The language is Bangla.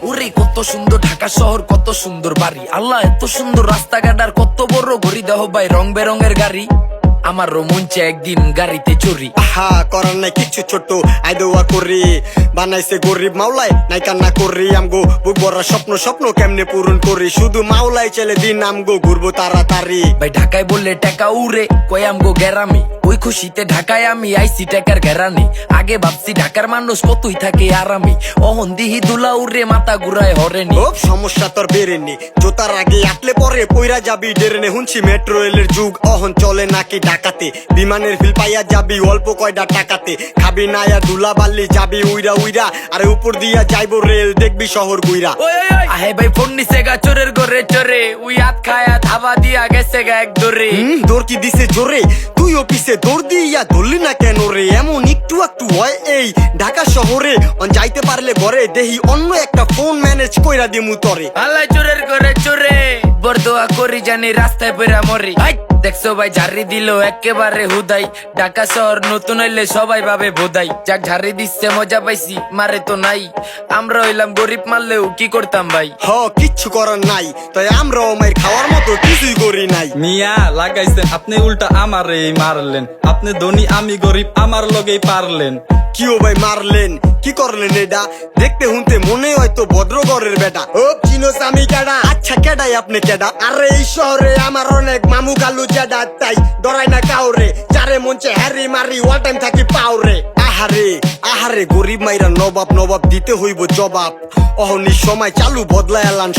ওরে কত সুন্দর ঢাকা শহর, কত সুন্দর বাড়ি, আল্লাহ এত সুন্দর রাস্তাঘাট আর কত বড় ঘড়ি, দেহ ভাই রং বেরঙের গাড়ি। আমার রোমঞ্চে একদিন গাড়িতে চড়ি। আহা করার নাই কিছু ছোট আই দোয়া করি, বানাইছে গরিব মাওলাই নাই কান্না করি। আমগো বুক ভরা স্বপ্ন স্বপ্ন কেমনে পূরণ করি, শুধু মাওলাই চলে দিন আমগো ঘুরবো তাড়াতাড়ি। ভাই ঢাকায় বললে টাকা উড়ে, কই আমগো গেরামি, ওই খুশিতে ঢাকায় আমি আইসি টাকার ঘেরানি। আগে ভাবছি ঢাকার মানুষ কতই থাকে আরামি, অহন দিহি দুলা উড়ে মাথা ঘুরায় হরেনি। ও সমস্যা তোর বেরেনি, জোতার আগে আটলে পরে পইরা যাবি ডেরেনে। হুনছি মেট্রো রেলের যুগ অহন চলে নাকি ঢাকাতে, বিমানের ফিল পাইয়া যাবি অল্প কয়টা টাকাতে। খাবি না ইয়া দুলা বাল্লি যাবি উইরা উইরা, আরে উপর দিয়া যাইবো রেল দেখবি শহর গুইরা। আহে ভাই ফোন নিছে গা চোরের ঘরে চোরে, উই হাত খায়া ধাবা দিয়া গেছে গা এক দরে। দৌড় কি দিছে জোরে, তুই অফিসে দৌড় দিয়া ধরলি না কেন রে? এমন একটু একটু হয় এই ঢাকা শহরে, যাইতে পারলে ঘরে দেহি অন্য একটা ফোন ম্যানেজ কইরা দিমু তরে। আল্লাহ চোরের ঘরে চোরে, বরদোয়া করি জানি রাস্তায় পেরা মরি। দেখছো ভাই ঝাড়ি দিল একেবারে হুদাই, ঢাকা শহর নতুন হইলে সবাই ভাবে বোধাই। যাক ঝাড়ি দিচ্ছে মজা পাইছি, মারে তো নাই। আমরা হইলাম গরিব, মারলেও কি করতাম ভাই। হ কিচ্ছু করার নাই, তাই আমরাও মাইর খাওয়ার মতো কিছুই করি নাই। মিয়া লাগাইছেন আপনি উল্টা আমারে মারলেন, আপনি ধনী আমি গরিব আমার লগেই পারলেন। কি ও ভাই মারলেন, কি করলেন এটা? দেখতে শুনতে মনে হয়তো ভদ্রগরের বেটা। ও চিনোস আমি কেডা? আচ্ছা কেডাই আপনি কেডা? আরে এই শহরে আমার অনেক মামু গালু জেডা, তাই ডরাই না কাউরে। যারে মঞ্চে হ্যারি মারি ওয়াল টাইম থাকি পাউরে। আহারে আহারে গরিব মাইরা নবাব নবাব দিতে হইব জবাব, অহনি সময় চালু বদলায় এলান।